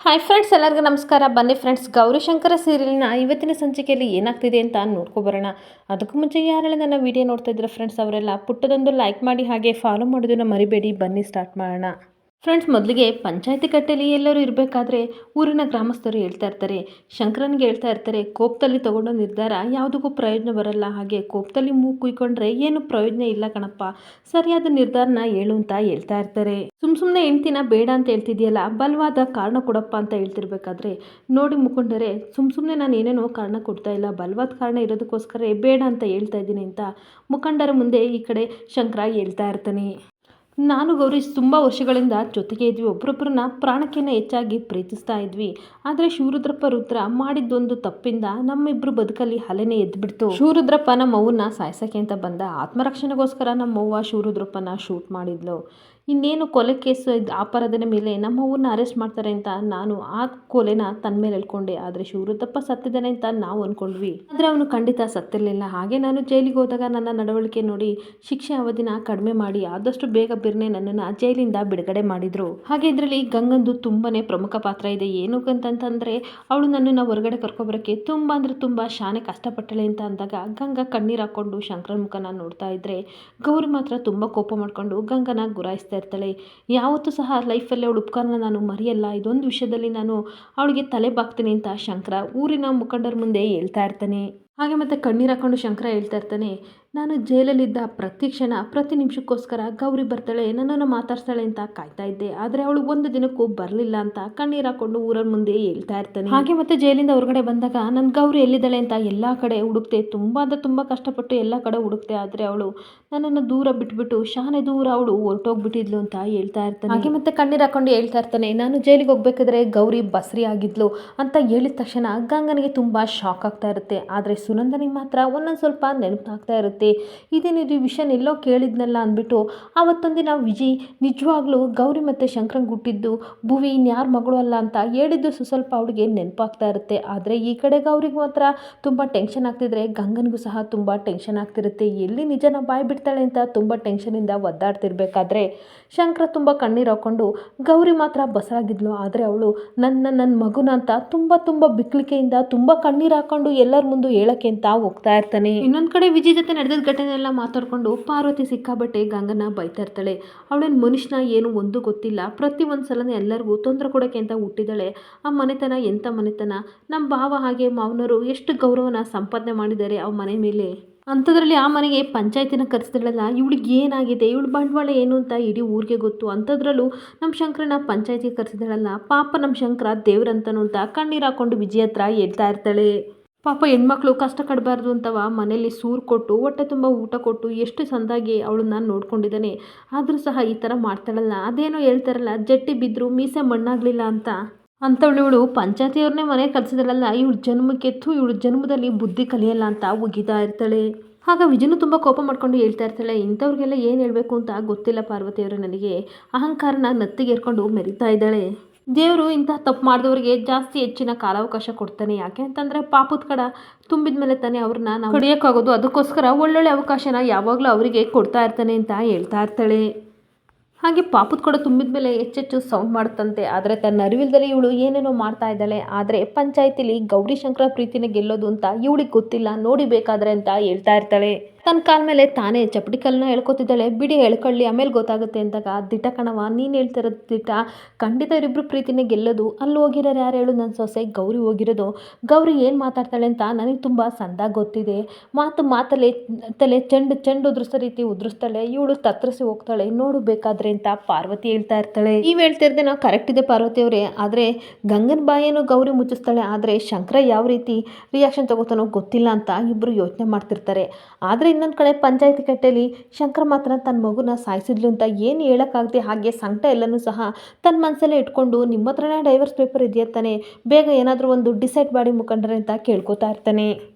Hi friends, ಎಲ್ಲರಿಗೂ ನಮಸ್ಕಾರ. ಬನ್ನಿ ಫ್ರೆಂಡ್ಸ್, ಗೌರಿಶಂಕರ ಸೀರಿಯಲ್ನ ಇವತ್ತಿನ ಸಂಚಿಕೆಯಲ್ಲಿ ಏನಾಗ್ತಿದೆ ಅಂತ ನೋಡ್ಕೊಬರೋಣ. ಅದಕ್ಕೂ ಮುಂಚೆ ಯಾರೆಲ್ಲ ನನ್ನ ವಿಡಿಯೋ ನೋಡ್ತಾ ಇದ್ದಾರೆ ಫ್ರೆಂಡ್ಸ್, ಅವರೆಲ್ಲ ಪುಟ್ಟದೊಂದು ಲೈಕ್ ಮಾಡಿ ಹಾಗೆ ಫಾಲೋ ಮಾಡೋದನ್ನು ಮರಿಬೇಡಿ. ಬನ್ನಿ ಸ್ಟಾರ್ಟ್ ಮಾಡೋಣ. ಫ್ರೆಂಡ್ಸ್, ಮೊದಲಿಗೆ ಪಂಚಾಯತಿ ಕಟ್ಟೆಯಲ್ಲಿ ಎಲ್ಲರೂ ಇರಬೇಕಾದ್ರೆ ಊರಿನ ಗ್ರಾಮಸ್ಥರು ಹೇಳ್ತಾ ಇರ್ತಾರೆ, ಶಂಕರನ್ಗೆ ಹೇಳ್ತಾ ಇರ್ತಾರೆ, ಕೋಪದಲ್ಲಿ ತಗೊಂಡೋ ನಿರ್ಧಾರ ಯಾವುದಕ್ಕೂ ಪ್ರಯೋಜನ ಬರಲ್ಲ, ಹಾಗೆ ಕೋಪದಲ್ಲಿ ಮೂಗು ಕುಯ್ಕೊಂಡ್ರೆ ಏನು ಪ್ರಯೋಜನ ಇಲ್ಲ ಕಣಪ್ಪ, ಸರಿಯಾದ ನಿರ್ಧಾರನ ಹೇಳು ಅಂತ ಹೇಳ್ತಾ ಇರ್ತಾರೆ. ಸುಮ್ಮನೆ ಹೆಂಡ್ತಿನ ಬೇಡ ಅಂತ ಹೇಳ್ತಿದ್ಯಲ್ಲ, ಬಲವಾದ ಕಾರಣ ಕೊಡಪ್ಪ ಅಂತ ಹೇಳ್ತಿರ್ಬೇಕಾದ್ರೆ ನೋಡಿ ಮುಖಂಡರೆ, ಸುಮ್ಮನೆ ನಾನು ಏನೇನೋ ಕಾರಣ ಕೊಡ್ತಾ ಇಲ್ಲ, ಬಲವಾದ ಕಾರಣ ಇರೋದಕ್ಕೋಸ್ಕರ ಬೇಡ ಅಂತ ಹೇಳ್ತಾ ಇದ್ದೀನಿ ಅಂತ ಮುಖಂಡರ ಮುಂದೆ ಈ ಕಡೆ ಶಂಕರ ಹೇಳ್ತಾ ಇರ್ತಾನೆ. ನಾನು ಗೌರಿ ತುಂಬ ವರ್ಷಗಳಿಂದ ಜೊತೆಗೆ ಇದ್ವಿ, ಒಬ್ಬರೊಬ್ಬರನ್ನ ಪ್ರಾಣಕ್ಕಿಂತ ಹೆಚ್ಚಾಗಿ ಪ್ರೀತಿಸ್ತಾ ಇದ್ವಿ. ಆದರೆ ಶಿವರುದ್ರಪ್ಪ ರುದ್ರ ಮಾಡಿದ್ದೊಂದು ತಪ್ಪಿಂದ ನಮ್ಮಿಬ್ಬರು ಬದುಕಲ್ಲಿ ಅಲೆನೇ ಎದ್ಬಿಡ್ತು. ಶಿವರುದ್ರಪ್ಪ ನಮ್ಮವ್ವನ್ನ ಸಾಯ್ಸಕ್ಕೆ ಅಂತ ಬಂದ, ಆತ್ಮರಕ್ಷಣೆಗೋಸ್ಕರ ನಮ್ಮವ್ವ ಶಿವರುದ್ರಪ್ಪನ ಶೂಟ್ ಮಾಡಿದ್ಲು. ಇನ್ನೇನು ಕೊಲೆ ಕೇಸ್ ಅಪರಾಧದ ಮೇಲೆ ನಮ್ಮವ್ವನ್ನ ಅರೆಸ್ಟ್ ಮಾಡ್ತಾರೆ ಅಂತ ನಾನು ಆ ಕೊಲೆನ ತನ್ನ ಮೇಲೆ ಹೇಳ್ಕೊಂಡೆ. ಆದರೆ ಶಿವರುದ್ರಪ್ಪ ಸತ್ತಿದ್ದಾನೆ ಅಂತ ನಾವು ಅಂದ್ಕೊಂಡ್ವಿ, ಆದರೆ ಅವನು ಖಂಡಿತ ಸತ್ತಿರಲಿಲ್ಲ. ಹಾಗೆ ನಾನು ಜೈಲಿಗೆ ಹೋದಾಗ ನನ್ನ ನಡವಳಿಕೆ ನೋಡಿ ಶಿಕ್ಷೆ ಅವಧಿನ ಕಡಿಮೆ ಮಾಡಿ ಆದಷ್ಟು ಬೇಗ ಬಿರ್ನೆ ನನ್ನನ್ನು ಜೈಲಿಂದ ಬಿಡುಗಡೆ ಮಾಡಿದ್ರು. ಹಾಗೆ ಇದರಲ್ಲಿ ಗಂಗಂದು ತುಂಬಾನೇ ಪ್ರಮುಖ ಪಾತ್ರ ಇದೆ. ಏನು ಅಂತಂತಂದ್ರೆ, ಅವಳು ನನ್ನನ್ನು ಹೊರಗಡೆ ಕರ್ಕೊಬರೋಕ್ಕೆ ತುಂಬಾ ಅಂದ್ರೆ ತುಂಬಾ ಶಾನೆ ಕಷ್ಟಪಟ್ಟಳೆ ಅಂತ ಅಂದಾಗ ಗಂಗಾ ಕಣ್ಣೀರು ಹಾಕೊಂಡು ಶಂಕರನ್ ಮುಖನ ನೋಡ್ತಾ ಇದ್ರೆ ಗೌರಿ ಮಾತ್ರ ತುಂಬಾ ಕೋಪ ಮಾಡ್ಕೊಂಡು ಗಂಗನ ಗುರಾಯಿಸ್ತಾ ಇರ್ತಾಳೆ. ಯಾವತ್ತೂ ಸಹ ಲೈಫಲ್ಲಿ ಅವಳು ಉಪಕಾರನ ನಾನು ಮರೆಯಲ್ಲ, ಇದೊಂದು ವಿಷಯದಲ್ಲಿ ನಾನು ಅವಳಿಗೆ ತಲೆ ಬಾಗ್ತೀನಿ ಅಂತ ಶಂಕರ ಊರಿನ ಮುಖಂಡರ ಮುಂದೆ ಹೇಳ್ತಾ ಇರ್ತಾನೆ. ಹಾಗೆ ಮತ್ತೆ ಕಣ್ಣೀರು ಹಾಕೊಂಡು ಶಂಕರ ಹೇಳ್ತಾ ಇರ್ತಾನೆ, ನಾನು ಜೈಲಲ್ಲಿದ್ದ ಪ್ರತಿ ಕ್ಷಣ ಪ್ರತಿ ನಿಮಿಷಕ್ಕೋಸ್ಕರ ಗೌರಿ ಬರ್ತಾಳೆ, ನನ್ನನ್ನು ಮಾತಾಡ್ತಾಳೆ ಅಂತ ಕಾಯ್ತಾ ಇದ್ದೆ, ಆದರೆ ಅವಳು ಒಂದು ದಿನಕ್ಕೂ ಬರಲಿಲ್ಲ ಅಂತ ಕಣ್ಣೀರು ಹಾಕೊಂಡು ಊರ ಮುಂದೆ ಹೇಳ್ತಾ ಇರ್ತಾನೆ. ಹಾಗೆ ಮತ್ತೆ ಜೈಲಿಂದ ಹೊರಗಡೆ ಬಂದಾಗ ನನ್ನ ಗೌರಿ ಎಲ್ಲಿದ್ದಾಳೆ ಅಂತ ಎಲ್ಲ ಕಡೆ ಹುಡುಕ್ತೆ, ತುಂಬಾ ಅಂದ್ರೆ ತುಂಬ ಕಷ್ಟಪಟ್ಟು ಎಲ್ಲ ಕಡೆ ಹುಡುಕ್ತೆ, ಆದರೆ ಅವಳು ನನ್ನನ್ನು ದೂರ ಬಿಟ್ಬಿಟ್ಟು ಶಾನೆ ದೂರ ಅವಳು ಹೊರಟೋಗ್ಬಿಟ್ಟಿದ್ಲು ಅಂತ ಹೇಳ್ತಾ ಇರ್ತಾನೆ. ಹಾಗೆ ಮತ್ತೆ ಕಣ್ಣೀರು ಹಾಕೊಂಡು ಹೇಳ್ತಾ ಇರ್ತಾನೆ, ನಾನು ಜೈಲಿಗೆ ಹೋಗ್ಬೇಕಾದ್ರೆ ಗೌರಿ ಬಸ್ರಿ ಆಗಿದ್ಲು ಅಂತ ಹೇಳಿದ ತಕ್ಷಣ ಗಂಗನಿಗೆ ತುಂಬಾ ಶಾಕ್ ಆಗ್ತಾ ಇರುತ್ತೆ. ಆದರೆ ಸುನಂದನಿಗೆ ಮಾತ್ರ ಒಂದೊಂದು ಸ್ವಲ್ಪ ನೆನಪಾಗ್ತಾ ಇರುತ್ತೆ. ಇದೇನಿದು ವಿಷಯ ಎಲ್ಲೋ ಕೇಳಿದ್ನಲ್ಲ ಅಂದ್ಬಿಟ್ಟು ಆವತ್ತೊಂದಿನ ವಿಜಿ ನಿಜವಾಗ್ಲೂ ಗೌರಿ ಮತ್ತು ಶಂಕರಂಗ್ ಹುಟ್ಟಿದ್ದು ಭುವಿ ಇನ್ಯಾರ ಮಗಳು ಅಲ್ಲ ಅಂತ ಹೇಳಿದ್ದು ಸ್ವಲ್ಪ ಅವಳಿಗೆ ನೆನಪಾಗ್ತಾ ಇರುತ್ತೆ. ಆದರೆ ಈ ಕಡೆ ಗೌರಿಗೆ ಮಾತ್ರ ತುಂಬ ಟೆನ್ಷನ್ ಆಗ್ತಿದ್ರೆ ಗಂಗನಿಗೂ ಸಹ ತುಂಬ ಟೆನ್ಷನ್ ಆಗ್ತಿರುತ್ತೆ. ಎಲ್ಲಿ ನಿಜನ ಬಾಯಿ ಬಿಡ್ತಾಳೆ ಅಂತ ತುಂಬ ಟೆನ್ಷನಿಂದ ಒದ್ದಾಡ್ತಿರ್ಬೇಕಾದ್ರೆ ಶಂಕರ ತುಂಬ ಕಣ್ಣೀರು ಹಾಕೊಂಡು ಗೌರಿ ಮಾತ್ರ ಬಸರಾಗಿದ್ಲು, ಆದರೆ ಅವಳು ನನ್ನ ಮಗುನ ಅಂತ ತುಂಬ ಬಿಕ್ಲಿಕೆಯಿಂದ ತುಂಬ ಕಣ್ಣೀರು ಹಾಕೊಂಡು ಎಲ್ಲರ ಮುಂದೆ ಹೇಳಕ್ಕೆ ಅಂತ ಹೋಗ್ತಾ ಇರ್ತಾನೆ. ಇನ್ನೊಂದು ಕಡೆ ವಿಜಯ್ ಜೊತೆ ನಡೆದ ಘಟನೆ ಎಲ್ಲ ಮಾತಾಡ್ಕೊಂಡು ಪಾರ್ವತಿ ಸಿಕ್ಕಾಬಟ್ಟೆ ಗಂಗನ ಬೈತಾ ಇರ್ತಾಳೆ. ಅವಳೇನು ಮನುಷ್ಯನ ಏನು ಒಂದು ಗೊತ್ತಿಲ್ಲ, ಪ್ರತಿ ಒಂದು ಸಲನೇ ಎಲ್ಲರಿಗೂ ತೊಂದರೆ ಕೊಡೋಕ್ಕೆ ಅಂತ ಹುಟ್ಟಿದಾಳೆ. ಆ ಮನೆತನ ಎಂಥ ಮನೆತನ, ನಮ್ಮ ಭಾವ ಹಾಗೆ ಮಾವನವರು ಎಷ್ಟು ಗೌರವನ ಸಂಪಾದನೆ ಮಾಡಿದ್ದಾರೆ ಆ ಮನೆ ಮೇಲೆ. ಅಂಥದ್ರಲ್ಲಿ ಆ ಮನೆಗೆ ಪಂಚಾಯತಿನ ಕರೆಸಿದಳಲ್ಲ, ಇವಳಿಗೆ ಏನಾಗಿದೆ, ಇವಳು ಬಂಡವಾಳ ಏನು ಅಂತ ಇಡೀ ಊರಿಗೆ ಗೊತ್ತು. ಅಂಥದ್ರಲ್ಲೂ ನಮ್ಮ ಶಂಕರನ ಪಂಚಾಯತಿಗೆ ಕರೆಸಿದಳಲ್ಲ, ಪಾಪ ನಮ್ಮ ಶಂಕರ ದೇವ್ರಂತನೂ ಅಂತ ಕಣ್ಣೀರು ಹಾಕೊಂಡು ವಿಜಯ ಹತ್ರ ಹೇಳ್ತಾ ಇರ್ತಾಳೆ. ಪಾಪ ಹೆಣ್ಮಕ್ಳು ಕಷ್ಟ ಕಡಬಾರ್ದು ಅಂತವ ಮನೇಲಿ ಸೂರು ಕೊಟ್ಟು ಹೊಟ್ಟೆ ತುಂಬ ಊಟ ಕೊಟ್ಟು ಎಷ್ಟು ಸಂದಾಗಿ ಅವಳನ್ನ ನೋಡ್ಕೊಂಡಿದ್ದಾನೆ, ಆದರೂ ಸಹ ಈ ಥರ ಮಾಡ್ತಾಳಲ್ಲ, ಅದೇನೋ ಹೇಳ್ತಾರಲ್ಲ, ಜಟ್ಟಿ ಬಿದ್ದರೂ ಮೀಸೆ ಮಣ್ಣಾಗಲಿಲ್ಲ ಅಂತ. ಅಂಥವಳು ಪಂಚಾಯತಿಯವ್ರನ್ನೇ ಮನೆಗೆ ಕಲಿಸಿದಳಲ್ಲ, ಇವಳು ಜನ್ಮಕ್ಕೆತ್ತು ಇವಳು ಜನ್ಮದಲ್ಲಿ ಬುದ್ಧಿ ಕಲಿಯಲ್ಲ ಅಂತ ಉಗಿತಾ ಇರ್ತಾಳೆ. ಆಗ ವಿಜಯನು ತುಂಬ ಕೋಪ ಮಾಡ್ಕೊಂಡು ಹೇಳ್ತಾ ಇರ್ತಾಳೆ, ಇಂಥವ್ರಿಗೆಲ್ಲ ಏನು ಹೇಳಬೇಕು ಅಂತ ಗೊತ್ತಿಲ್ಲ ಪಾರ್ವತಿಯವರು, ನನಗೆ ಅಹಂಕಾರನ ನತ್ತಿಗೇರ್ಕೊಂಡು ಮೆರಿತಾ ಇದ್ದಾಳೆ. ದೇವರು ಇಂತಹ ತಪ್ಪು ಮಾಡಿದವರಿಗೆ ಜಾಸ್ತಿ ಹೆಚ್ಚಿನ ಕಾಲಾವಕಾಶ ಕೊಡ್ತಾನೆ. ಯಾಕೆ ಅಂತಂದರೆ ಪಾಪದ ಕಡ ತುಂಬಿದ ಮೇಲೆ ತಾನೇ ಅವ್ರನ್ನ ನಾವು ಹೊಡೆಯೋಕ್ಕಾಗೋದು, ಅದಕ್ಕೋಸ್ಕರ ಒಳ್ಳೊಳ್ಳೆ ಅವಕಾಶನ ಯಾವಾಗಲೂ ಅವರಿಗೆ ಕೊಡ್ತಾ ಇರ್ತಾನೆ ಅಂತ ಹೇಳ್ತಾ ಇರ್ತಾಳೆ. ಹಾಗೆ ಪಾಪದ ಕೂಡ ತುಂಬಿದ ಮೇಲೆ ಹೆಚ್ಚೆಚ್ಚು ಸೌಂಡ್ ಮಾಡುತ್ತಂತೆ, ಆದರೆ ತನ್ನ ಅರಿವಿಲ್ದಲ್ಲಿ ಇವಳು ಏನೇನೋ ಮಾಡ್ತಾ ಇದ್ದಾಳೆ. ಆದರೆ ಪಂಚಾಯತಿಲಿ ಗೌರಿ ಶಂಕರ ಪ್ರೀತಿನ ಗೆಲ್ಲೋದು ಅಂತ ಇವಳಿಗೆ ಗೊತ್ತಿಲ್ಲ, ನೋಡಿ ಬೇಕಾದ್ರೆ ಅಂತ ಹೇಳ್ತಾ ಇರ್ತಾಳೆ. ತನ್ನ ಕಾಲ ಮೇಲೆ ತಾನೇ ಚಪ್ಪಡಿ ಕಲ್ಲನ್ನ ಹೇಳ್ಕೊತಿದ್ದಾಳೆ, ಬಿಡಿ ಹೇಳ್ಕೊಳ್ಳಿ ಆಮೇಲೆ ಗೊತ್ತಾಗುತ್ತೆ ಅಂದಾಗ, ದಿಟ ಕಣವ ನೀನು ಹೇಳ್ತಿರೋದು ದಿಟ, ಖಂಡಿತ ಇವರಿಬ್ರು ಪ್ರೀತಿನೇ ಗೆಲ್ಲೋದು. ಅಲ್ಲಿ ಹೋಗಿರೋರು ಯಾರು ಹೇಳು, ನನ್ನ ಸೊಸೆ ಗೌರಿ ಹೋಗಿರೋದು. ಗೌರಿ ಏನು ಮಾತಾಡ್ತಾಳೆ ಅಂತ ನನಗೆ ತುಂಬ ಸಂದಾಗಿ ಗೊತ್ತಿದೆ, ಮಾತಲ್ಲಿ ತಲೆ ಚೆಂಡು ಉದುರಿಸೋ ರೀತಿ ಉದುರಿಸ್ತಾಳೆ, ಇವಳು ತತ್ರಸಿ ಹೋಗ್ತಾಳೆ, ನೋಡು ಬೇಕಾದ್ರೆ ಅಂತ ಪಾರ್ವತಿ ಹೇಳ್ತಾ ಇರ್ತಾಳೆ. ನೀವು ಹೇಳ್ತಿರ್ದೆ ನಾವು ಕರೆಕ್ಟ್ ಇದೆ ಪಾರ್ವತಿ ಅವರೇ, ಆದರೆ ಗಂಗನ ಬಾಯನ್ನು ಗೌರಿ ಮುಚ್ಚಿಸ್ತಾಳೆ, ಆದರೆ ಶಂಕರ ಯಾವ ರೀತಿ ರಿಯಾಕ್ಷನ್ ತಗೋತಾನೋ ಗೊತ್ತಿಲ್ಲ ಅಂತ ಇಬ್ಬರು ಯೋಚನೆ ಮಾಡ್ತಿರ್ತಾರೆ. ಆದರೆ ಇನ್ನೊಂದು ಕಡೆ ಪಂಚಾಯತಿ ಕಟ್ಟೆಯಲ್ಲಿ ಶಂಕರ ಮಾತ್ರ ತನ್ನ ಮಗುನ ಸಾಯಿಸಿದ್ಲು ಅಂತ ಏನು ಹೇಳೋಕ್ಕಾಗದೆ ಹಾಗೆ ಸಂಕಟ ಎಲ್ಲನೂ ಸಹ ತನ್ನ ಮನಸ್ಸಲ್ಲೇ ಇಟ್ಕೊಂಡು, ನಿಮ್ಮ ಹತ್ರನೇ ಡೈವರ್ಸ್ ಪೇಪರ್ ಇದೆಯಾ ತಾನೆ, ಬೇಗ ಏನಾದರೂ ಒಂದು ಡಿಸೈಡ್ ಮಾಡಿ ಮುಖಂಡ್ರೆ ಅಂತ ಕೇಳ್ಕೊತಾ ಇರ್ತಾನೆ.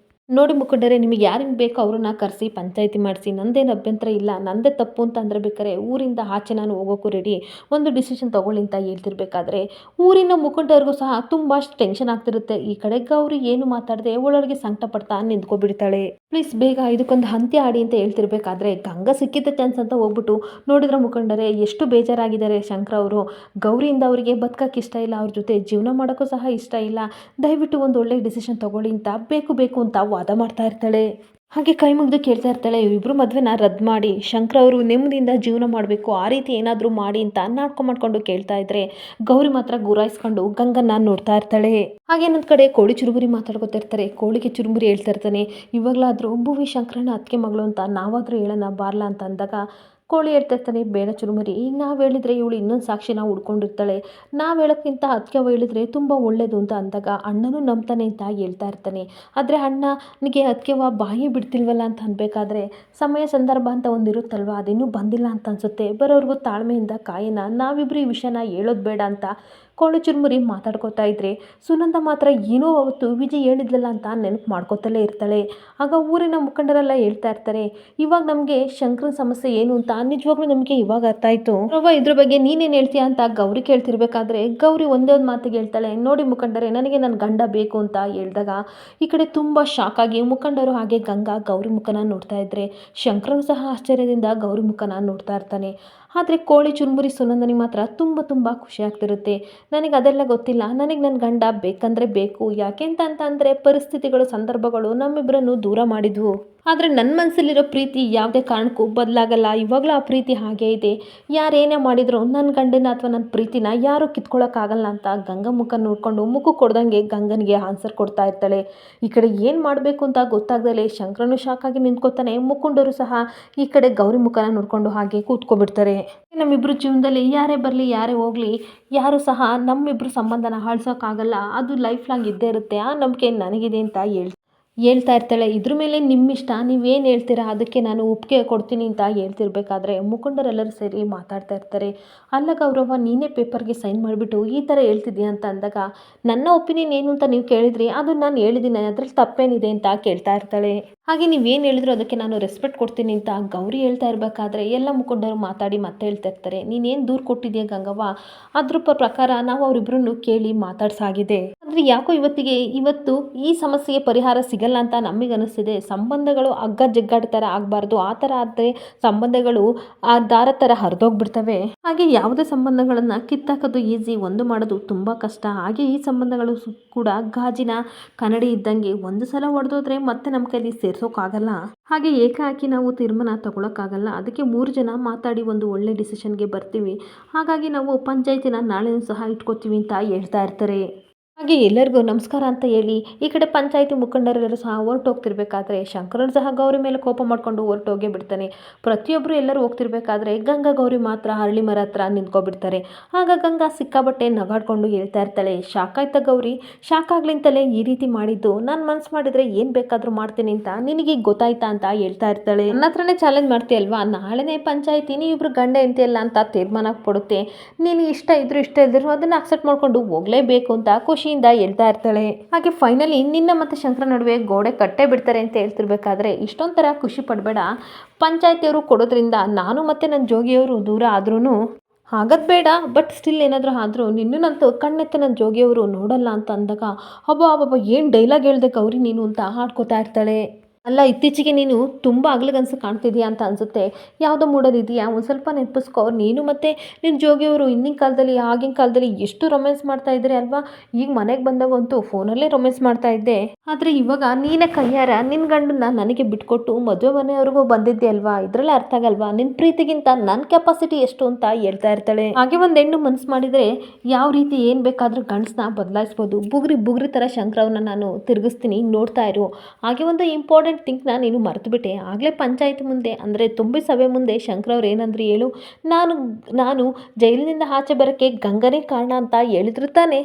ನೋಡಿ ಮುಖಂಡರೇ, ನಿಮಗೆ ಯಾರಿಗೆ ಬೇಕೋ ಅವ್ರನ್ನ ಕರೆಸಿ ಪಂಚಾಯಿತಿ ಮಾಡಿಸಿ, ನಂದೇನು ಅಭ್ಯಂತರ ಇಲ್ಲ, ನಂದೇ ತಪ್ಪು ಅಂತ ಅಂದರೆ ಬೇಕಾದ್ರೆ ಊರಿಂದ ಆಚೆ ನಾನು ಹೋಗೋಕ್ಕೂ ರೆಡಿ, ಒಂದು ಡಿಸಿಷನ್ ತೊಗೊಳ್ಳಿ ಅಂತ ಹೇಳ್ತಿರ್ಬೇಕಾದ್ರೆ ಊರಿನ ಮುಖಂಡರಿಗೂ ಸಹ ತುಂಬ ಟೆನ್ಷನ್ ಆಗ್ತಿರುತ್ತೆ. ಈ ಕಡೆ ಗೌರಿ ಏನು ಮಾತಾಡದೆ ಒಳಗೆ ಸಂಕಟ ಪಡ್ತಾ ನಿಂತ್ಕೊಬಿಡ್ತಾಳೆ. ಪ್ಲೀಸ್ ಬೇಗ ಇದಕ್ಕೊಂದು ಅಂತ್ಯ ಆಡಿ ಅಂತ ಹೇಳ್ತಿರ್ಬೇಕಾದ್ರೆ ಗಂಗಾ ಸಿಕ್ಕಿದ್ದ ಚಾನ್ಸ್ ಅಂತ ಹೋಗ್ಬಿಟ್ಟು ನೋಡಿದ್ರೆ ಮುಖಂಡರೇ ಎಷ್ಟು ಬೇಜಾರಾಗಿದ್ದಾರೆ ಶಂಕರ್ ಅವರು. ಗೌರಿಯಿಂದ ಅವರಿಗೆ ಬದುಕಕ್ಕೆ ಇಷ್ಟ ಇಲ್ಲ, ಅವ್ರ ಜೊತೆ ಜೀವನ ಮಾಡೋಕ್ಕೂ ಸಹ ಇಷ್ಟ ಇಲ್ಲ, ದಯವಿಟ್ಟು ಒಂದು ಒಳ್ಳೆ ಡಿಸಿಷನ್ ತೊಗೊಳ್ಳಿ ಅಂತ ಬೇಕು ಬೇಕು ಅಂತ ವಾದ ಮಾಡ್ತಾ ಇರ್ತಾಳೆ. ಹಾಗೆ ಕೈ ಮುಗಿದು ಕೇಳ್ತಾ ಇರ್ತಾಳೆ, ಇವರಿಬ್ಬರು ಮದುವೆನ ರದ್ದು ಮಾಡಿ ಶಂಕರ್ ಅವರು ನೆಮ್ಮದಿಯಿಂದ ಜೀವನ ಮಾಡಬೇಕು, ಆ ರೀತಿ ಏನಾದರೂ ಮಾಡಿ ಅಂತ ಮಾಡ್ಕೊಂಡು ಕೇಳ್ತಾ ಇದ್ರೆ ಗೌರಿ ಮಾತ್ರ ಗುರಾಯಿಸ್ಕೊಂಡು ಗಂಗನ್ನ ನೋಡ್ತಾ ಇರ್ತಾಳೆ. ಹಾಗೆ ಇನ್ನೊಂದು ಕಡೆ ಕೋಳಿ ಚುರುಬುರಿ ಮಾತಾಡ್ಕೊತಾ ಇರ್ತಾರೆ. ಕೋಳಿಗೆ ಚುರುಬುರಿ ಹೇಳ್ತಾ ಇರ್ತಾನೆ, ಇವಾಗಲಾದರೂ ಭುವಿ ಶಂಕರನ ಅತ್ತಿಗೆ ಮಗಳು ಅಂತ ನಾವಾದರೂ ಹೇಳೋಣ ಬಾರ್ಲಾ ಅಂತ ಅಂದಾಗ ಕೋಳಿ ಹೇಳ್ತಾ ಇರ್ತಾನೆ, ಬೇಡ ಚುರುಮುರಿ, ಈಗ ನಾವು ಹೇಳಿದ್ರೆ ಇವಳು ಇನ್ನೊಂದು ಸಾಕ್ಷಿನ ಹುಡ್ಕೊಂಡಿರ್ತಾಳೆ, ನಾವು ಹೇಳೋಕ್ಕಿಂತ ಅದಕ್ಕೆ ಹೇಳಿದ್ರೆ ತುಂಬ ಒಳ್ಳೇದು ಅಂತ ಅಂದಾಗ ಅಣ್ಣನೂ ನಂಬ್ತಾನೆ ಅಂತ ಹೇಳ್ತಾ ಇರ್ತಾನೆ. ಆದರೆ ಅಣ್ಣನಿಗೆ ಅದಕ್ಕೆ ಬಾಯಿ ಬಿಡ್ತಿಲ್ವಲ್ಲ ಅಂತ ಅನ್ಬೇಕಾದ್ರೆ ಸಮಯ ಸಂದರ್ಭ ಅಂತ ಒಂದಿರುತ್ತಲ್ವ, ಅದಿನ್ನೂ ಬಂದಿಲ್ಲ ಅಂತ ಅನಿಸುತ್ತೆ. ಬರೋರ್ಗೂ ತಾಳ್ಮೆಯಿಂದ ಕಾಯಿನ, ನಾವಿಬ್ಬರು ಈ ವಿಷಯನ ಹೇಳೋದು ಬೇಡ ಅಂತ ಕೋಳಿ ಚುರುಮುರಿ ಮಾತಾಡ್ಕೋತಾ ಇದ್ರೆ ಸುನಂದ ಮಾತ್ರ ಏನೋ ಅವತ್ತು ವಿಜಯ್ ಹೇಳಿದ್ಲಲ್ಲ ಅಂತ ನೆನಪು ಮಾಡ್ಕೋತಲೇ ಇರ್ತಾಳೆ. ಆಗ ಊರಿನ ಮುಖಂಡರೆಲ್ಲ ಹೇಳ್ತಾ ಇರ್ತಾರೆ, ಇವಾಗ ನಮಗೆ ಶಂಕರನ ಸಮಸ್ಯೆ ಏನು ಅಂತ ನಿಜವಾಗ್ಲೂ ನಮಗೆ ಇವಾಗ ಅರ್ಥ ಆಯಿತು. ರವ್ವ ಇದ್ರ ಬಗ್ಗೆ ನೀನೇನು ಹೇಳ್ತೀಯ ಅಂತ ಗೌರಿ ಕೇಳ್ತಿರ್ಬೇಕಾದ್ರೆ ಗೌರಿ ಒಂದೇ ಒಂದು ಮಾತಿಗೆ ಹೇಳ್ತಾಳೆ, ನೋಡಿ ಮುಖಂಡರೇ, ನನಗೆ ನನ್ನ ಗಂಡ ಬೇಕು ಅಂತ ಹೇಳಿದಾಗ ಈ ಕಡೆ ತುಂಬ ಶಾಕ್ ಆಗಿ ಮುಖಂಡರು ಹಾಗೆ ಗಂಗಾ ಗೌರಿ ಮುಖನ ನೋಡ್ತಾ ಇದ್ರೆ ಶಂಕರನು ಸಹ ಆಶ್ಚರ್ಯದಿಂದ ಗೌರಿ ಮುಖನ ನೋಡ್ತಾ ಇರ್ತಾನೆ. ಆದರೆ ಕೋಳಿ ಚುರುಮುರಿ ಸುನಂದನಿಗೆ ಮಾತ್ರ ತುಂಬ ಖುಷಿ ಆಗ್ತಿರುತ್ತೆ. ನನಗೆ ಅದೆಲ್ಲ ಗೊತ್ತಿಲ್ಲ, ನನಗೆ ನನ್ನ ಗಂಡ ಬೇಕಂದರೆ ಬೇಕು, ಯಾಕೆ ಅಂತಂದರೆ ಪರಿಸ್ಥಿತಿಗಳು ಸಂದರ್ಭಗಳು ನಮ್ಮಿಬ್ಬರನ್ನು ದೂರ ಮಾಡಿದ್ವು, ಆದರೆ ನನ್ನ ಮನಸ್ಸಲ್ಲಿರೋ ಪ್ರೀತಿ ಯಾವುದೇ ಕಾರಣಕ್ಕೂ ಬದಲಾಗಲ್ಲ, ಇವಾಗಲೂ ಆ ಪ್ರೀತಿ ಹಾಗೇ ಇದೆ, ಯಾರೇನೇ ಮಾಡಿದ್ರು ನನ್ನ ಗಂಡನ ಅಥವಾ ನನ್ನ ಪ್ರೀತಿನ ಯಾರೂ ಕಿತ್ಕೊಳ್ಳೋಕ್ಕಾಗಲ್ಲ ಅಂತ ಗಂಗಾ ಮುಖ ನೋಡಿಕೊಂಡು ಮುಖ ಕೊಡ್ದಂಗೆ ಗಂಗನಿಗೆ ಆನ್ಸರ್ ಕೊಡ್ತಾ ಇರ್ತಾಳೆ. ಈ ಕಡೆ ಏನು ಮಾಡಬೇಕು ಅಂತ ಗೊತ್ತಾಗ್ದಲೇ ಶಂಕರನು ಶಾಕಾಗಿ ನಿಂತ್ಕೋತಾನೆ. ಮುಖಂಡರು ಸಹ ಈ ಕಡೆ ಗೌರಿ ಮುಖನ ನೋಡಿಕೊಂಡು ಹಾಗೆ ಕೂತ್ಕೊಬಿಡ್ತಾರೆ. ನಮ್ಮಿಬ್ಬರು ಜೀವನದಲ್ಲಿ ಯಾರೇ ಬರಲಿ ಯಾರೇ ಹೋಗಲಿ ಯಾರೂ ಸಹ ನಮ್ಮಿಬ್ಬರು ಸಂಬಂಧನ ಅಳಿಸೋಕ್ಕಾಗಲ್ಲ, ಅದು ಲೈಫ್ ಲಾಂಗ್ ಇದ್ದೇ ಇರುತ್ತೆ, ಆ ನಂಬಿಕೆ ನನಗಿದೆ ಅಂತ ಹೇಳ್ತಾ ಇರ್ತಾಳೆ. ಇದ್ರ ಮೇಲೆ ನಿಮ್ಮಿಷ್ಟ, ನೀವೇನು ಹೇಳ್ತೀರಾ ಅದಕ್ಕೆ ನಾನು ಒಪ್ಪಿಗೆ ಕೊಡ್ತೀನಿ ಅಂತ ಹೇಳ್ತಿರ್ಬೇಕಾದ್ರೆ ಮುಖಂಡರೆಲ್ಲರೂ ಸೇರಿ ಮಾತಾಡ್ತಾ ಇರ್ತಾರೆ. ಅಲ್ಲ ಗೌರವ, ನೀನೇ ಪೇಪರ್ಗೆ ಸೈನ್ ಮಾಡಿಬಿಟ್ಟು ಈ ಥರ ಹೇಳ್ತಿದ್ಯಾ ಅಂತ ಅಂದಾಗ ನನ್ನ ಒಪಿನಿಯನ್ ಏನು ಅಂತ ನೀವು ಕೇಳಿದ್ರಿ, ಅದು ನಾನು ಹೇಳಿದ್ದೀನಿ, ಅದ್ರಲ್ಲಿ ತಪ್ಪೇನಿದೆ ಅಂತ ಕೇಳ್ತಾ ಇರ್ತಾಳೆ. ಹಾಗೆ ನೀವೇನು ಹೇಳಿದ್ರು ಅದಕ್ಕೆ ನಾನು ರೆಸ್ಪೆಕ್ಟ್ ಕೊಡ್ತೀನಿ ಅಂತ ಗೌರಿ ಹೇಳ್ತಾ ಇರಬೇಕಾದ್ರೆ ಎಲ್ಲ ಮುಖಂಡರು ಮಾತಾಡಿ ಮತ್ತೆ ಹೇಳ್ತಾ ಇರ್ತಾರೆ, ನೀನೇನು ದೂರು ಕೊಟ್ಟಿದ್ಯಾ ಗಂಗವ್ವ, ಅದ್ರ ಪ್ರಕಾರ ನಾವು ಅವರಿಬ್ಬರನ್ನು ಕೇಳಿ ಮಾತಾಡ್ಸಾಗಿದೆ, ಆದರೆ ಯಾಕೋ ಇವತ್ತು ಈ ಸಮಸ್ಯೆಗೆ ಪರಿಹಾರ ಸಿಗಲ್ಲ ಅಂತ ನಮಗೆ ಅನಿಸ್ತಿದೆ. ಸಂಬಂಧಗಳು ಹಗ್ಗ ಜಗ್ಗಾಟ ಥರ ಆಗಬಾರ್ದು, ಆ ಥರ ಆದರೆ ಸಂಬಂಧಗಳು ಆ ದಾರ ಥರ ಹರಿದೋಗ್ಬಿಡ್ತವೆ. ಹಾಗೆ ಯಾವುದೇ ಸಂಬಂಧಗಳನ್ನು ಕಿತ್ತಾಕೋದು ಈಸಿ, ಒಂದು ಮಾಡೋದು ತುಂಬ ಕಷ್ಟ. ಹಾಗೆ ಈ ಸಂಬಂಧಗಳು ಕೂಡ ಗಾಜಿನ ಕನ್ನಡಿ ಇದ್ದಂಗೆ, ಒಂದು ಸಲ ಒಡೆದೋದ್ರೆ ಮತ್ತೆ ನಮ್ಮ ಕೈಲಿ ಸೇರ್ಸೋಕ್ಕಾಗಲ್ಲ. ಹಾಗೆ ಏಕಾಏಕಿ ನಾವು ತೀರ್ಮಾನ ತಗೊಳಕ್ಕಾಗಲ್ಲ. ಅದಕ್ಕೆ 3 ಜನ ಮಾತಾಡಿ ಒಂದು ಒಳ್ಳೆ ಡಿಸಿಷನ್ಗೆ ಬರ್ತೀವಿ. ಹಾಗಾಗಿ ನಾವು ಪಂಚಾಯತಿನ ನಾಳೆನೂ ಸಹ ಇಟ್ಕೋತೀವಿ ಅಂತ ಹೇಳ್ತಾ ಇರ್ತಾರೆ. ಹಾಗೆ ಎಲ್ಲರಿಗೂ ನಮಸ್ಕಾರ ಅಂತ ಹೇಳಿ ಈ ಕಡೆ ಪಂಚಾಯಿತಿ ಮುಖಂಡರೆಲ್ಲರೂ ಸಹ ಹೊರಟೋಗ್ತಿರ್ಬೇಕಾದ್ರೆ ಶಂಕರನ್ ಸಹ ಗೌರಿ ಮೇಲೆ ಕೋಪ ಮಾಡಿಕೊಂಡು ಹೊರಟೋಗೇ ಬಿಡ್ತಾನೆ. ಪ್ರತಿಯೊಬ್ಬರು ಎಲ್ಲರೂ ಹೋಗ್ತಿರ್ಬೇಕಾದ್ರೆ ಗಂಗಾ ಗೌರಿ ಮಾತ್ರ ಹರಳಿ ಮರ ಹತ್ರ ನಿಂತ್ಕೊಬಿಡ್ತಾರೆ. ಆಗ ಗಂಗಾ ಸಿಕ್ಕಾಬಟ್ಟೆ ನಗಾಡ್ಕೊಂಡು ಹೇಳ್ತಾ ಇರ್ತಾಳೆ, ಶಾಕ್ ಆಯ್ತಾ ಗೌರಿ, ಶಾಕ್ ಆಗ್ಲಿಂತಲೇ ಈ ರೀತಿ ಮಾಡಿದ್ದು, ನಾನು ಮನ್ಸು ಮಾಡಿದ್ರೆ ಏನು ಬೇಕಾದರೂ ಮಾಡ್ತೀನಿ ಅಂತ ನಿನಗೆ ಗೊತ್ತಾಯ್ತಾ ಅಂತ ಹೇಳ್ತಾ ಇರ್ತಾಳೆ. ನನ್ನ ಹತ್ರನೇ ಚಾಲೆಂಜ್ ಮಾಡ್ತೀಯಲ್ವಾ, ನಾಳೆನೇ ಪಂಚಾಯಿತಿ ನೀವಿಬ್ರು ಗಂಡ ಎಂತಿಯಲ್ಲ ಅಂತ ತೀರ್ಮಾನ ಕೊಡುತ್ತೆ, ನೀನು ಇಷ್ಟ ಇದ್ದರೂ ಅದನ್ನು ಅಕ್ಸೆಪ್ಟ್ ಮಾಡ್ಕೊಂಡು ಹೋಗಲೇಬೇಕು ಅಂತ ಖುಷಿಯಿಂದ ಹೇಳ್ತಾ ಇರ್ತಾಳೆ. ಹಾಗೆ ಫೈನಲಿ ನಿನ್ನ ಮತ್ತು ಶಂಕರ ನಡುವೆ ಗೋಡೆ ಕಟ್ಟೇ ಬಿಡ್ತಾರೆ ಅಂತ ಹೇಳ್ತಿರ್ಬೇಕಾದ್ರೆ ಇಷ್ಟೊಂಥರ ಖುಷಿ ಪಡಬೇಡ, ಪಂಚಾಯತಿಯವರು ಕೊಡೋದ್ರಿಂದ ನಾನು ಮತ್ತು ನನ್ನ ಜೋಗಿಯವರು ದೂರ ಆದ್ರೂ ಆಗದ್ ಬೇಡ, ಬಟ್ ಸ್ಟಿಲ್ ಏನಾದರೂ ಆದರೂ ನಿನ್ನಂತೂ ಕಣ್ಣೆತ್ತ ನನ್ನ ಜೋಗಿಯವರು ನೋಡಲ್ಲ ಅಂತ ಅಂದಾಗ ಅಬ್ಬಾ ಏನು ಡೈಲಾಗ್ ಹೇಳ್ದೆ ಗೌರಿ ನೀನು ಅಂತ ಹಾಡ್ಕೋತಾ ಇರ್ತಾಳೆ. ಅಲ್ಲ, ಇತ್ತೀಚೆಗೆ ನೀನು ತುಂಬ ಅಗ್ಲಗನಸು ಕಾಣ್ತಿದೀಯಾ ಅಂತ ಅನಿಸುತ್ತೆ, ಯಾವುದೋ ಮೂಡೋದಿದೆಯಾ, ಒಂದು ಸ್ವಲ್ಪ ನೆನಪಿಸ್ಕೊ, ನೀನು ಮತ್ತು ನಿನ್ನ ಜೋಗಿಯವರು ಹಿಂದಿನ ಕಾಲದಲ್ಲಿ ಆಗಿನ ಕಾಲದಲ್ಲಿ ಎಷ್ಟು ರೊಮ್ಯಾನ್ಸ್ ಮಾಡ್ತಾ ಇದ್ರಿ ಅಲ್ವಾ, ಈಗ ಮನೆಗೆ ಬಂದಾಗಂತೂ ಫೋನಲ್ಲೇ ರೊಮ್ಯಾನ್ಸ್ ಮಾಡ್ತಾ ಇದ್ದೆ, ಆದರೆ ಇವಾಗ ನೀನೇ ಕೈಯಾರ ನಿನ್ನ ಗಂಡನ್ನ ನನಗೆ ಬಿಟ್ಕೊಟ್ಟು ಮದುವೆ ಮನೆಯವ್ರಿಗೂ ಬಂದಿದ್ದೆ ಅಲ್ವಾ, ಇದರಲ್ಲೇ ಅರ್ಥ ಆಗಲ್ವಾ ನಿನ್ನ ಪ್ರೀತಿಗಿಂತ ನನ್ನ ಕೆಪಾಸಿಟಿ ಎಷ್ಟು ಅಂತ ಹೇಳ್ತಾ ಇರ್ತಾಳೆ. ಹಾಗೆ ಒಂದು ಹೆಣ್ಣು ಮನಸ್ಸು ಮಾಡಿದರೆ ಯಾವ ರೀತಿ ಏನು ಬೇಕಾದರೂ ಗಂಡಸನ್ನ ಬದಲಾಯಿಸ್ಬೋದು. ಬುಗ್ರಿ ಥರ ಶಂಕರವ್ರನ್ನ ನಾನು ತಿರುಗಿಸ್ತೀನಿ, ನೋಡ್ತಾ ಇರು. ಹಾಗೆ ಒಂದು ಇಂಪಾರ್ಟೆಂಟ್ ಥಿಂಕ್ನ ನೀನು ಮರೆತುಬಿಟ್ಟೆ, ಆಗಲೇ ಪಂಚಾಯತ್ ಮುಂದೆ ಅಂದರೆ ತುಂಬಿ ಸಭೆ ಮುಂದೆ ಶಂಕರವ್ರು ಏನಂದ್ರೆ ಹೇಳು, ನಾನು ಜೈಲಿನಿಂದ ಆಚೆ ಬರೋಕ್ಕೆ ಗಂಗನೇ ಕಾರಣ ಅಂತ ಹೇಳಿದ್ರು ತಾನೆ,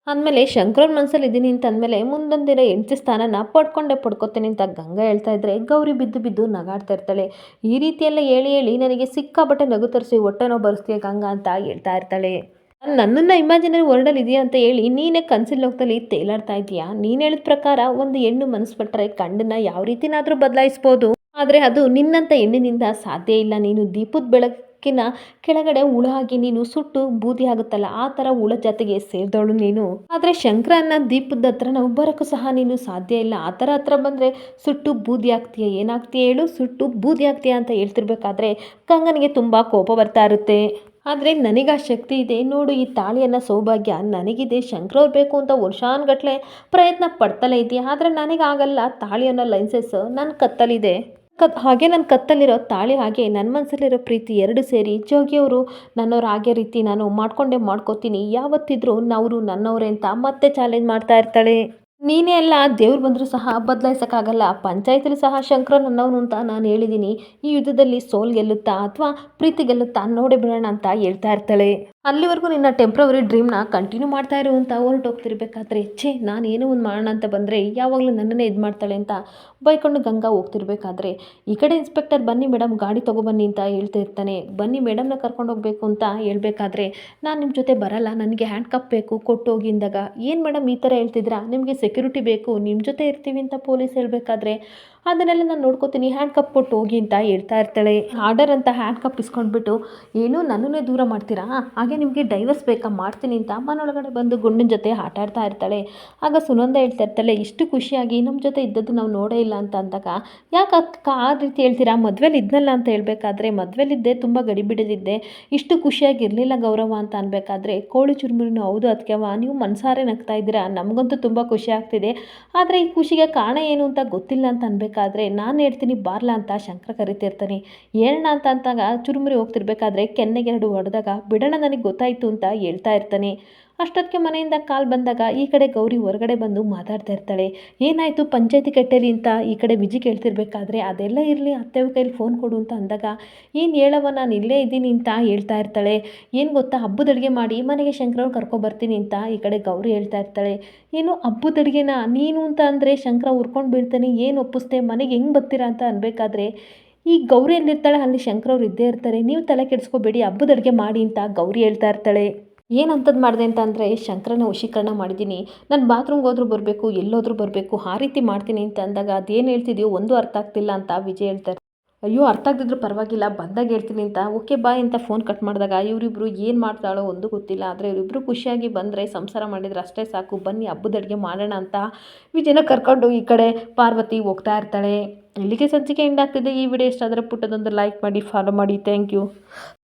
ಅಂದಮೇಲೆ ಶಂಕರವ್ರ ಮನಸ್ಸಲ್ಲಿ ಇದ್ದೀನಿ ಅಂತ ಅಂದಮೇಲೆ ಮುಂದೊಂದಿನ ಹೆಂಡತಿ ಸ್ಥಾನನ ಪಡ್ಕೋತೀನಿ ಅಂತ ಗಂಗಾ ಹೇಳ್ತಾ ಇದ್ರೆ ಗೌರಿ ಬಿದ್ದು ನಗಾಡ್ತಾ ಇರ್ತಾಳೆ. ಈ ರೀತಿಯೆಲ್ಲ ಹೇಳಿ ನನಗೆ ಸಿಕ್ಕಾಬಟ್ಟೆ ನಗು ತರಿಸಿ ಹೊಟ್ಟೆ ನೋವು ಬರೆಸ್ತೀಯ ಗಂಗಾ ಅಂತ ಹೇಳ್ತಾ ಇರ್ತಾಳೆ. ನನ್ನನ್ನು ಇಮ್ಯಾಜಿನರಿ ವರ್ಲ್ಡಲ್ಲಿ ಇದೆಯಾ ಅಂತ ಹೇಳಿ ನೀನೇ ಕನಸಿನ ಲೋಕದಲ್ಲಿ ತೇಲಾಡ್ತಾ ಇದೀಯಾ? ನೀನು ಹೇಳಿದ ಪ್ರಕಾರ ಒಂದು ಹೆಣ್ಣು ಮನಸ್ಸು ಪಟ್ಟರೆ ಗಂಡನ್ನ ಯಾವ ರೀತಿನಾದರೂ ಬದಲಾಯಿಸ್ಬೋದು. ಆದರೆ ಅದು ನಿನ್ನಂಥ ಹೆಣ್ಣಿನಿಂದ ಸಾಧ್ಯ ಇಲ್ಲ. ನೀನು ದೀಪದ ಬೆಳಕಿನ ಕೆಳಗಡೆ ಹುಳ ಆಗಿ ನೀನು ಸುಟ್ಟು ಬೂದಿ ಆಗುತ್ತಲ್ಲ, ಆ ಥರ ಹುಳ ಜಾತಿಗೆ ಸೇರಿದವಳು ನೀನು. ಆದರೆ ಶಂಕರ ಅನ್ನೋ ದೀಪದ ಹತ್ರ ನಾವು ಬರೋಕ್ಕೂ ಸಹ ನೀನು ಸಾಧ್ಯ ಇಲ್ಲ. ಆ ಥರ ಹತ್ರ ಬಂದರೆ ಸುಟ್ಟು ಬೂದಿ ಆಗ್ತೀಯ. ಏನಾಗ್ತೀಯ ಹೇಳು? ಸುಟ್ಟು ಬೂದಿ ಆಗ್ತೀಯ ಅಂತ ಹೇಳ್ತಿರ್ಬೇಕಾದ್ರೆ ಗಂಗನಿಗೆ ತುಂಬ ಕೋಪ ಬರ್ತಾ ಇರುತ್ತೆ. ಆದರೆ ನನಗೆ ಆ ಶಕ್ತಿ ಇದೆ ನೋಡು, ಈ ತಾಳಿಯನ್ನು ಸೌಭಾಗ್ಯ ನನಗಿದೆ. ಶಂಕರವ್ರು ಬೇಕು ಅಂತ ವರ್ಷಾನುಗಟ್ಲೆ ಪ್ರಯತ್ನ ಪಡ್ತಲೇ ಇದೆಯಾ, ಆದರೆ ನನಗಾಗಲ್ಲ. ತಾಳಿ ಅನ್ನೋ ಲೈಸೆನ್ಸ್ ನನ್ನ ಕತ್ತಲಿದೆ. ಹಾಗೆ ನನ್ನ ಕತ್ತಲ್ಲಿರೋ ತಾಳಿ ಹಾಗೆ ನನ್ನ ಮನಸ್ಸಲ್ಲಿರೋ ಪ್ರೀತಿ ಎರಡು ಸೇರಿ ಜೋಗಿಯವರು ನನ್ನವ್ರು ಆಗೋ ರೀತಿ ನಾನು ಮಾಡ್ಕೋತೀನಿ. ಯಾವತ್ತಿದ್ರೂ ಅವರು ನನ್ನವರೇ ಅಂತ ಮತ್ತೆ ಚಾಲೆಂಜ್ ಮಾಡ್ತಾ ಇರ್ತಾಳೆ. ನೀನೇ ಅಲ್ಲ, ದೇವ್ರು ಬಂದರೂ ಸಹ ಬದಲಾಯಿಸೋಕ್ಕಾಗಲ್ಲ. ಪಂಚಾಯತಿಲಿ ಸಹ ಶಂಕರ ನನ್ನವನು ಅಂತ ನಾನು ಹೇಳಿದ್ದೀನಿ. ಈ ಯುದ್ಧದಲ್ಲಿ ಸೋಲ್ ಗೆಲ್ಲುತ್ತಾ ಅಥವಾ ಪ್ರೀತಿ ಗೆಲ್ಲುತ್ತಾ ನೋಡೇ ಬಿಡೋಣ ಅಂತ ಹೇಳ್ತಾ ಇರ್ತಾಳೆ. ಅಲ್ಲಿವರೆಗೂ ನಿನ್ನ ಟೆಂಪ್ರವರಿ ಡ್ರೀಮ್ನ ಕಂಟಿನ್ಯೂ ಮಾಡ್ತಾ ಇರು ಅಂತ ಹೊರಟೋಗ್ತಿರ್ಬೇಕಾದ್ರೆ, ನಾನು ಏನೋ ಒಂದು ಮಾಡೋಣ ಅಂತ ಬಂದರೆ ಯಾವಾಗಲೂ ನನ್ನನ್ನೇ ಇದು ಮಾಡ್ತಾಳೆ ಅಂತ ಬೈಕೊಂಡು ಗಂಗಾ ಹೋಗ್ತಿರ್ಬೇಕಾದ್ರೆ, ಈ ಕಡೆ ಇನ್ಸ್ಪೆಕ್ಟರ್ ಬನ್ನಿ ಮೇಡಮ್ ಗಾಡಿ ತೊಗೊಬನ್ನಿ ಅಂತ ಹೇಳ್ತಾ ಇರ್ತಾನೆ. ಬನ್ನಿ ಮೇಡಮ್ನ ಕರ್ಕೊಂಡು ಹೋಗ್ಬೇಕು ಅಂತ ಹೇಳ್ಬೇಕಾದ್ರೆ, ನಾನು ನಿಮ್ಮ ಜೊತೆ ಬರಲ್ಲ, ನನಗೆ ಹ್ಯಾಂಡ್ ಕಪ್ ಬೇಕು ಕೊಟ್ಟು ಹೋಗಿ ಅಂದಾಗ, ಏನು ಮೇಡಮ್ ಈ ಥರ ಹೇಳ್ತಿದ್ರಾ, ನಿಮಗೆ ಸೆಕ್ಯೂರಿಟಿ ಬೇಕು, ನಿಮ್ಮ ಜೊತೆ ಇರ್ತೀವಿ ಅಂತ ಪೊಲೀಸ್ ಹೇಳಬೇಕಾದ್ರೆ, ಅದನ್ನೆಲ್ಲ ನಾನು ನೋಡ್ಕೋತೀನಿ, ಹ್ಯಾಂಡ್ ಕಪ್ ಕೊಟ್ಟು ಹೋಗಿ ಅಂತ ಹೇಳ್ತಾ ಇರ್ತಾಳೆ. ಆರ್ಡರ್ ಅಂತ ಹ್ಯಾಂಡ್ ಕಪ್ ಇಸ್ಕೊಂಡ್ಬಿಟ್ಟು, ಏನು ನನ್ನನ್ನೇ ದೂರ ಮಾಡ್ತೀರಾ, ಹಾಗೆ ನಿಮಗೆ ಡೈವರ್ಸ್ ಬೇಕಾ, ಮಾಡ್ತೀನಿ ಅಂತ ಮನೊಳಗಡೆ ಬಂದು ಗುಂಡಿನ ಜೊತೆ ಆಟ ಆಡ್ತಾ ಇರ್ತಾಳೆ. ಆಗ ಸುನಂದ ಹೇಳ್ತಾ ಇರ್ತಾಳೆ, ಇಷ್ಟು ಖುಷಿಯಾಗಿ ನಮ್ಮ ಜೊತೆ ಇದ್ದದ್ದು ನಾವು ನೋಡೇ ಇಲ್ಲ ಅಂತ ಅಂದಾಗ, ಯಾಕೆ ಅಕ್ಕ ಆ ರೀತಿ ಹೇಳ್ತೀರಾ, ಮದುವೆಲಿ ಇದ್ನಲ್ಲ ಅಂತ ಹೇಳಬೇಕಾದ್ರೆ, ಮದುವೆಲಿದ್ದೆ ತುಂಬ ಗಡಿಬಿಡಲಿದ್ದೆ, ಇಷ್ಟು ಖುಷಿಯಾಗಿರಲಿಲ್ಲ ಗೌರವ ಅಂತ ಅನ್ಬೇಕಾದ್ರೆ, ಕೋಳಿ ಚುರುಮುರಿನೂ ಹೌದು ಅದಕ್ಕೆವ, ನೀವು ಮನಸಾರೆ ನಗ್ತಾ ಇದ್ದೀರಾ, ನಮಗಂತೂ ತುಂಬ ಖುಷಿ ಆಗ್ತಿದೆ, ಆದರೆ ಈ ಖುಷಿಗೆ ಕಾರಣ ಏನು ಅಂತ ಗೊತ್ತಿಲ್ಲ ಅಂತ ಅನ್ಬೇಕಾದ್ರೆ, ನಾನು ಹೇಳ್ತೀನಿ ಬಾರ್ಲಾ ಅಂತ ಶಂಕರ ಕರಿತಿರ್ತಾನೆ. ಹೇಳೋಣ ಅಂತ ಅಂತಾಗ ಚುರುಮುರಿ ಹೋಗ್ತಿರ್ಬೇಕಾದ್ರೆ ಕೆನ್ನೆಗೆರಡು ಹೊಡೆದಾಗ, ಬಿಡೋಣ ನನಗೆ ಗೊತ್ತಾಯಿತು ಅಂತ ಹೇಳ್ತಾ ಇರ್ತಾನೆ. ಅಷ್ಟೊತ್ತಿಗೆ ಮನೆಯಿಂದ ಕಾಲ್ ಬಂದಾಗ ಈ ಕಡೆ ಗೌರಿ ಹೊರಗಡೆ ಬಂದು ಮಾತಾಡ್ತಾ ಇರ್ತಾಳೆ. ಏನಾಯಿತು ಪಂಚಾಯತಿ ಕಟ್ಟೇಲಿ ಅಂತ ಈ ಕಡೆ ವಿಜಿ ಕೇಳ್ತಿರ್ಬೇಕಾದ್ರೆ, ಅದೆಲ್ಲ ಇರಲಿ ಅತ್ತೆ ಕೈಲಿ ಫೋನ್ ಕೊಡು ಅಂತ ಅಂದಾಗ, ಏನು ಹೇಳವ ನಾನು ಇಲ್ಲೇ ಇದ್ದೀನಿ ಅಂತ ಹೇಳ್ತಾ ಇರ್ತಾಳೆ. ಏನು ಗೊತ್ತಾ, ಹಬ್ಬದ ಅಡುಗೆ ಮಾಡಿ ಮನೆಗೆ ಶಂಕರವ್ರು ಕರ್ಕೊಬರ್ತೀನಿ ಅಂತ ಈ ಕಡೆ ಗೌರಿ ಹೇಳ್ತಾ ಇರ್ತಾಳೆ. ಏನು ಹಬ್ಬದ ಅಡುಗೆನ ನೀನು ಅಂತ ಅಂದರೆ ಶಂಕರ ಉರ್ಕೊಂಡು ಬೀಳ್ತಾನೆ, ಏನು ಒಪ್ಪಿಸ್ದೆ, ಮನೆಗೆ ಹೆಂಗೆ ಬರ್ತೀರಾ ಅಂತ ಅನ್ಬೇಕಾದ್ರೆ, ಈ ಗೌರಿ ಎಲ್ಲಿರ್ತಾಳೆ ಅಲ್ಲಿ ಶಂಕರವ್ರು ಇದ್ದೇ ಇರ್ತಾರೆ, ನೀವು ತಲೆ ಕೆಡಿಸ್ಕೋಬೇಡಿ ಹಬ್ಬದ ಅಡುಗೆ ಮಾಡಿ ಅಂತ ಗೌರಿ ಹೇಳ್ತಾ ಇರ್ತಾಳೆ. ಏನಂತದ್ದು ಮಾಡಿದೆ ಅಂತ ಅಂದರೆ, ಶಂಕರನ ವಶೀಕರಣ ಮಾಡಿದ್ದೀನಿ, ನಾನು ಬಾತ್ರೂಮ್ಗೆ ಹೋದ್ರೂ ಬರಬೇಕು, ಎಲ್ಲೋದ್ರೂ ಬರಬೇಕು, ಆ ರೀತಿ ಮಾಡ್ತೀನಿ ಅಂತ ಅಂದಾಗ, ಅದೇನು ಹೇಳ್ತಿದೆಯೋ ಒಂದು ಅರ್ಥ ಆಗ್ತಿಲ್ಲ ಅಂತ ವಿಜಯ್ ಹೇಳ್ತಾರೆ. ಅಯ್ಯೋ ಅರ್ಥ ಆಗದಿದ್ರು ಪರವಾಗಿಲ್ಲ, ಬಂದಾಗ ಹೇಳ್ತೀನಿ ಅಂತ ಓಕೆ ಬಾಯ್ ಅಂತ ಫೋನ್ ಕಟ್ ಮಾಡಿದಾಗ, ಇವರಿಬ್ಬರು ಏನು ಮಾಡ್ತಾಳೋ ಒಂದು ಗೊತ್ತಿಲ್ಲ. ಆದರೆ ಇವರಿಬ್ಬರು ಖುಷಿಯಾಗಿ ಬಂದರೆ ಸಂಸಾರ ಮಾಡಿದ್ರೆ ಅಷ್ಟೇ ಸಾಕು, ಬನ್ನಿ ಹಬ್ಬದ ಅಡುಗೆ ಮಾಡೋಣ ಅಂತ ವಿಜಯನ ಕರ್ಕೊಂಡು ಈ ಕಡೆ ಪಾರ್ವತಿ ಹೋಗ್ತಾ ಇರ್ತಾಳೆ. ಇಲ್ಲಿಗೆ ಸಂಚಿಕೆ ಎಂಡ್ ಆಗ್ತಿದೆ. ಈ ವಿಡಿಯೋ ಇಷ್ಟ ಆದರೆ ಪುಟ್ಟದೊಂದು ಲೈಕ್ ಮಾಡಿ, ಫಾಲೋ ಮಾಡಿ. Thank you.